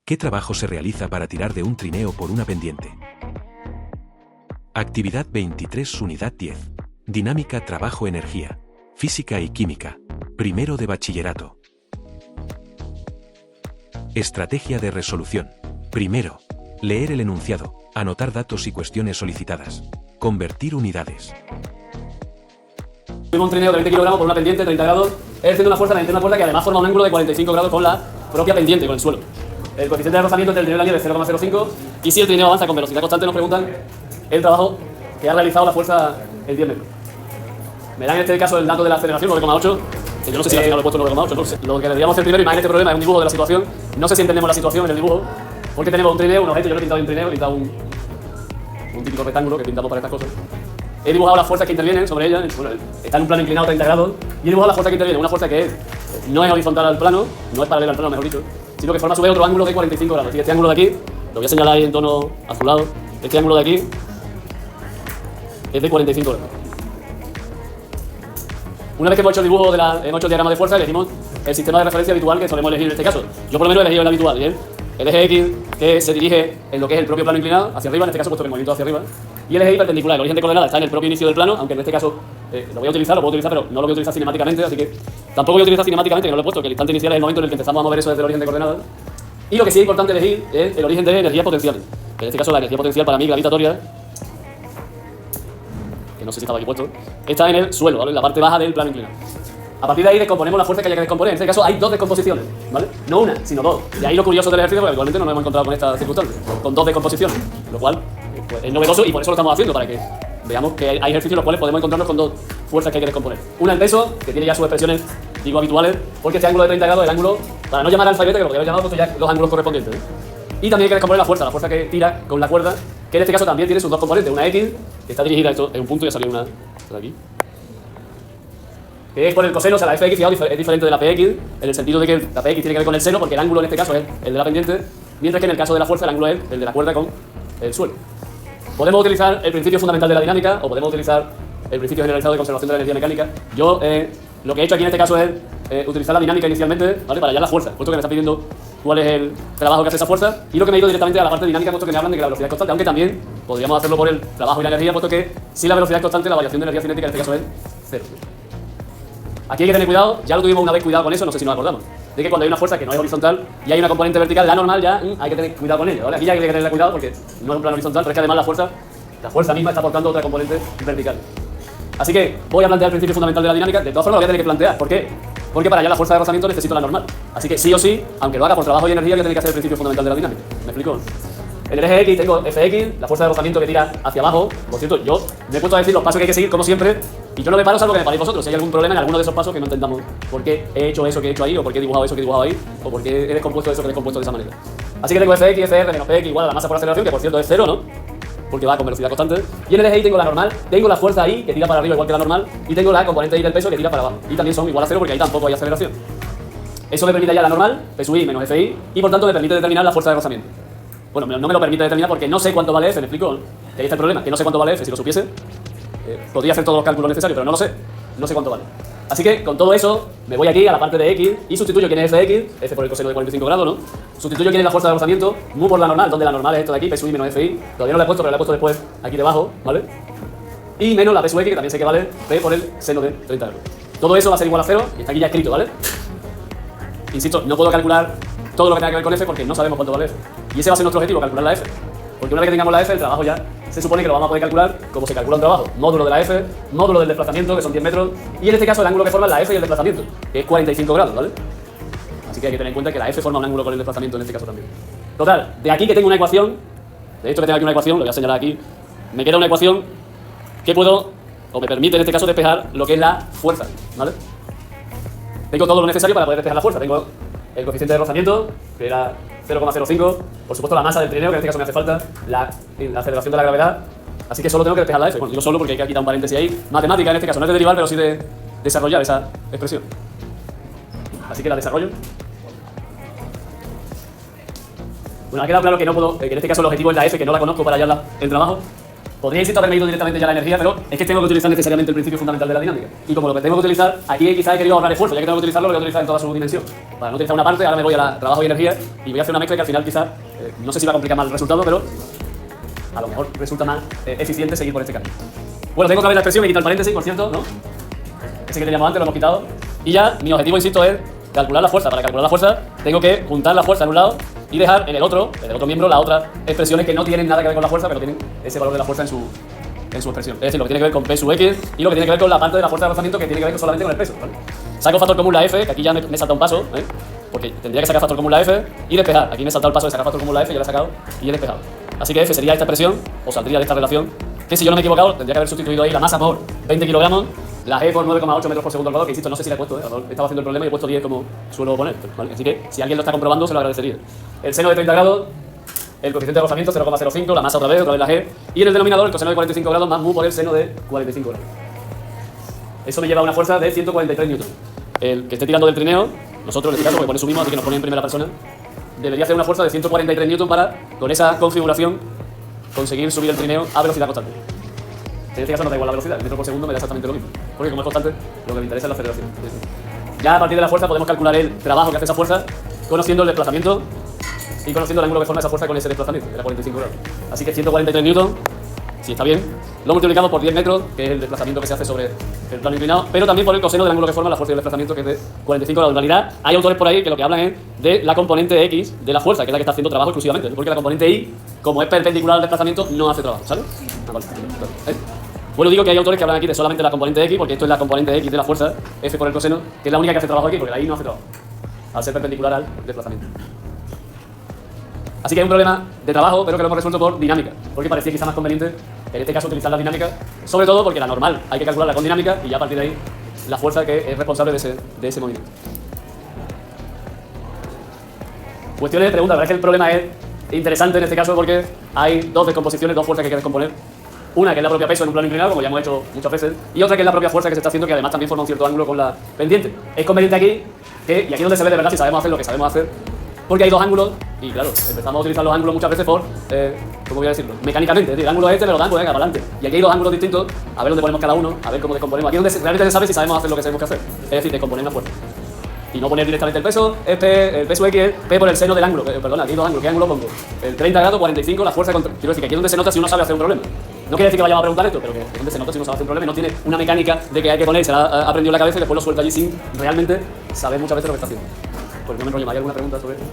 ¿Qué trabajo se realiza para tirar de un trineo por una pendiente? Actividad 23, unidad 10. Dinámica, trabajo, energía. Física y química. Primero de bachillerato. Estrategia de resolución. Primero, leer el enunciado, anotar datos y cuestiones solicitadas. Convertir unidades. Tuvimos un trineo de 20 kilogramos por una pendiente, 30 grados, ejerciendo una fuerza mediante una cuerda que además forma un ángulo de 45 grados con la propia pendiente, con el suelo. El coeficiente de rozamiento entre el trineo y la línea es de 0,05 y si el trineo avanza con velocidad constante nos preguntan el trabajo que ha realizado la fuerza en 10 metros. Me dan en este caso el dato de la aceleración, 9,8, que yo no sé si al final lo he puesto 9,8, no sé. Lo que deberíamos hacer primero, y más en este problema, es un dibujo de la situación. No sé si entendemos la situación en el dibujo, porque tenemos un trineo, un objeto, yo lo he pintado un trineo, he pintado un típico rectángulo que pintamos para estas cosas. He dibujado las fuerzas que intervienen sobre ella, bueno, está en un plano inclinado 30 grados, y he dibujado la fuerza que interviene, una fuerza que no es horizontal al plano, no es paralela al plano, mejor dicho, sino que forma a su vez otro ángulo de 45 grados. Es decir, este ángulo de aquí, lo voy a señalar ahí en tono azulado, este ángulo de aquí es de 45 grados. Una vez que hemos hecho el dibujo, hemos hecho el diagrama de fuerza, elegimos el sistema de referencia habitual que solemos elegir en este caso. Yo por lo menos he elegido el habitual, ¿bien? El eje X que se dirige en lo que es el propio plano inclinado, hacia arriba, en este caso puesto el movimiento hacia arriba, y el eje Y perpendicular. El origen de coordenada está en el propio inicio del plano, aunque en este caso lo puedo utilizar, pero no lo voy a utilizar cinemáticamente, así que tampoco voy a utilizar cinemáticamente, que no lo he puesto, que el instante inicial es el momento en el que empezamos a mover eso desde el origen de coordenadas. Y lo que sí es importante elegir es el origen de energías potenciales. En este caso la energía potencial para mí gravitatoria, que no sé si estaba aquí puesto, está en el suelo, ¿vale? En la parte baja del plano inclinado. A partir de ahí descomponemos la fuerza que haya que descomponer. En este caso hay dos descomposiciones, ¿vale? No una, sino dos. Y ahí lo curioso del ejercicio, porque actualmente no nos hemos encontrado con esta circunstancia, con dos descomposiciones, lo cual pues, es novedoso y por eso lo estamos haciendo, para que veamos que hay ejercicios en los cuales podemos encontrarnos con dos fuerzas que hay que descomponer. Una el peso, que tiene ya sus expresiones, digo, habituales, porque este ángulo de 30 grados es el ángulo, para no llamar alfa y beta, que lo podría haber llamado, puesto ya los ángulos correspondientes, ¿eh? Y también hay que descomponer la fuerza que tira con la cuerda, que en este caso también tiene sus dos componentes, una X, que está dirigida, esto en un punto, ya salió una por aquí, que es por el coseno, o sea, la fx, fijaos, es diferente de la px, en el sentido de que la px tiene que ver con el seno, porque el ángulo en este caso es el de la pendiente, mientras que en el caso de la fuerza el ángulo es el de la cuerda con el suelo. Podemos utilizar el principio fundamental de la dinámica, o podemos utilizar el principio generalizado de conservación de la energía mecánica. Yo lo que he hecho aquí en este caso es utilizar la dinámica inicialmente, ¿vale? Para hallar la fuerza, puesto que me está pidiendo cuál es el trabajo que hace esa fuerza, y lo que me he ido directamente a la parte dinámica, puesto que me hablan de que la velocidad es constante, aunque también podríamos hacerlo por el trabajo y la energía, puesto que si la velocidad es constante, la variación de energía cinética en este caso es cero. Aquí hay que tener cuidado, ya lo tuvimos una vez cuidado con eso, no sé si nos acordamos, de que cuando hay una fuerza que no es horizontal y hay una componente vertical, la normal, ya hay que tener cuidado con ella, ¿vale? Aquí ya hay que tener cuidado porque no es un plano horizontal, pero es que además la fuerza misma está aportando otra componente vertical. Así que voy a plantear el principio fundamental de la dinámica, de todas formas lo voy a tener que plantear. ¿Por qué? Porque para hallar la fuerza de rozamiento necesito la normal. Así que sí o sí, aunque lo haga por trabajo y energía, voy a tener que hacer el principio fundamental de la dinámica. ¿Me explico? En el eje X tengo Fx, la fuerza de rozamiento que tira hacia abajo. Por cierto, yo me he puesto a decir los pasos que hay que seguir, como siempre, y yo no me paro salvo que me paréis vosotros. Si hay algún problema en alguno de esos pasos que no entendamos por qué he hecho eso que he hecho ahí, o por qué he dibujado eso que he dibujado ahí, o por qué he descompuesto eso que he descompuesto de esa manera. Así que tengo Fx, Fr menos Px igual a la masa por aceleración, que por cierto es cero, ¿no? Porque va con velocidad constante. Y en el eje Y tengo la normal, tengo la fuerza ahí que tira para arriba igual que la normal, y tengo la componente Y del peso que tira para abajo. Y también son igual a cero porque ahí tampoco hay aceleración. Eso me permite ya la normal, P sub I menos Fi, y por tanto me permite determinar la fuerza de rozamiento. Bueno, no me lo permite determinar porque no sé cuánto vale F, ¿me explico? Que ahí está el problema, que no sé cuánto vale F. Si lo supiese, podría hacer todos los cálculos necesarios, pero no lo sé. No sé cuánto vale. Así que con todo eso, me voy aquí a la parte de X y sustituyo quién es Fx, F por el coseno de 45 grados, ¿no? Sustituyo quién es la fuerza de rozamiento, mu por la normal, donde la normal es esto de aquí, P sub I menos Fi. Todavía no la he puesto, pero la he puesto después aquí debajo, ¿vale? Y menos la P sub X, que también sé que vale P por el seno de 30 grados. Todo eso va a ser igual a 0 y está aquí ya escrito, ¿vale? Insisto, no puedo calcular todo lo que tenga que ver con F porque no sabemos cuánto vale F. Y ese va a ser nuestro objetivo, calcular la F. Porque una vez que tengamos la F, el trabajo ya se supone que lo vamos a poder calcular como se calcula un trabajo. Módulo de la F, módulo del desplazamiento, que son 10 metros, y en este caso el ángulo que forman la F y el desplazamiento, que es 45 grados, ¿vale? Así que hay que tener en cuenta que la F forma un ángulo con el desplazamiento en este caso también. Total, de aquí que tengo una ecuación, de esto que tengo aquí una ecuación, lo voy a señalar aquí, me queda una ecuación que puedo, o me permite en este caso, despejar lo que es la fuerza, ¿vale? Tengo todo lo necesario para poder despejar la fuerza. Tengo el coeficiente de rozamiento, que era 0,05, por supuesto la masa del trineo, que en este caso me hace falta, la aceleración de la gravedad, así que solo tengo que despejar la F. Bueno, digo solo porque hay que quitar un paréntesis ahí. Matemática en este caso, no es de derivar, pero sí de desarrollar esa expresión. Así que la desarrollo. Bueno, ha quedado claro que no puedo, que en este caso el objetivo es la F, que no la conozco para hallar el trabajo. Podría, insisto, haberme ido directamente ya a la energía, pero es que tengo que utilizar necesariamente el principio fundamental de la dinámica. Y como lo que tengo que utilizar, aquí quizás he querido ahorrar esfuerzo, ya que tengo que utilizarlo, lo voy a utilizar en toda su dimensión. Para no utilizar una parte, ahora me voy a la trabajo y energía y voy a hacer una mezcla que al final quizás, no sé si va a complicar más el resultado, pero a lo mejor resulta más eficiente seguir por este camino. Bueno, tengo otra vez la expresión, me quita el paréntesis, por cierto, ¿no? Ese que teníamos antes lo hemos quitado. Y ya, mi objetivo, insisto, es calcular la fuerza. Para calcular la fuerza, tengo que juntar la fuerza en un lado y dejar en el otro miembro, las otras expresiones que no tienen nada que ver con la fuerza, pero tienen ese valor de la fuerza en su expresión. Es decir, lo que tiene que ver con P sub X y lo que tiene que ver con la parte de la fuerza de desplazamiento que tiene que ver solamente con el peso, ¿vale? Saco factor común la F, que aquí ya me salta un paso, porque tendría que sacar factor común la F y despejar. Aquí me he saltado el paso de sacar factor común la F, ya lo he sacado y he despejado. Así que F sería esta expresión, o saldría de esta relación, que si yo no me he equivocado, tendría que haber sustituido ahí la masa por 20 kilogramos, la G por 9,8 metros por segundo al cuadrado, que insisto, no sé si la he puesto, estaba haciendo el problema y he puesto 10 como suelo poner, ¿vale? Así que si alguien lo está comprobando, se lo agradecería. El seno de 30 grados, el coeficiente de rozamiento 0,05, la masa otra vez la G, y en el denominador el coseno de 45 grados más mu por el seno de 45 grados. Eso me lleva a una fuerza de 143 newton. El que esté tirando del trineo, nosotros en este caso, porque pone subimos, así que nos pone en primera persona, debería hacer una fuerza de 143 newton para, con esa configuración, conseguir subir el trineo a velocidad constante. En este caso no da igual la velocidad, el metro por segundo me da exactamente lo mismo, porque como es constante, lo que me interesa es la aceleración. Ya a partir de la fuerza podemos calcular el trabajo que hace esa fuerza, conociendo el desplazamiento y conociendo el ángulo que forma esa fuerza con ese desplazamiento, que era 45 grados. Así que 143 newton, si está bien, lo multiplicamos por 10 metros, que es el desplazamiento que se hace sobre el plano inclinado, pero también por el coseno del ángulo que forma la fuerza y el desplazamiento, que es de 45 grados. En realidad, hay autores por ahí que lo que hablan es de la componente X de la fuerza, que es la que está haciendo trabajo exclusivamente, porque la componente Y, como es perpendicular al desplazamiento, no hace trabajo, ¿sale? Bueno, digo que hay autores que hablan aquí de solamente la componente X, porque esto es la componente X de la fuerza, F por el coseno, que es la única que hace trabajo aquí, porque la Y no hace trabajo, al ser perpendicular al desplazamiento. Así que hay un problema de trabajo, pero que lo hemos resuelto por dinámica, porque parecía quizá más conveniente en este caso utilizar la dinámica, sobre todo porque la normal hay que calcularla con dinámica y ya a partir de ahí la fuerza que es responsable de ese movimiento. Cuestiones de preguntas. La verdad es que el problema es interesante en este caso porque hay dos descomposiciones, dos fuerzas que hay que descomponer. Una que es la propia peso en un plano inclinado, como ya hemos hecho muchas veces, y otra que es la propia fuerza que se está haciendo, que además también forma un cierto ángulo con la pendiente. Es conveniente aquí, y aquí es donde se ve de verdad si sabemos hacer lo que sabemos hacer, porque hay dos ángulos, y claro, empezamos a utilizar los ángulos muchas veces por, ¿cómo voy a decirlo? Mecánicamente, es decir, el ángulo este me lo dan, pues venga, para adelante. Y aquí hay dos ángulos distintos, a ver dónde ponemos cada uno, a ver cómo descomponemos. Aquí es donde realmente se sabe si sabemos hacer lo que tenemos que hacer, es decir, descomponer la fuerza. Y no poner directamente el peso, el peso X es P por el seno del ángulo, perdona, aquí hay dos ángulos, ¿qué ángulo pongo? El 30 grados, 45, la fuerza contra... Quiero decir que aquí es donde se nota si uno sabe hacer un problema. No quiere decir que vayamos a preguntar esto, pero que es donde se nota si uno sabe hacer un problema y no tiene una mecánica de que hay que poner, se la ha aprendido en la cabeza y después lo suelta allí sin realmente saber muchas veces lo que está haciendo. Pues no me enrollo más. ¿Hay alguna pregunta sobre esto?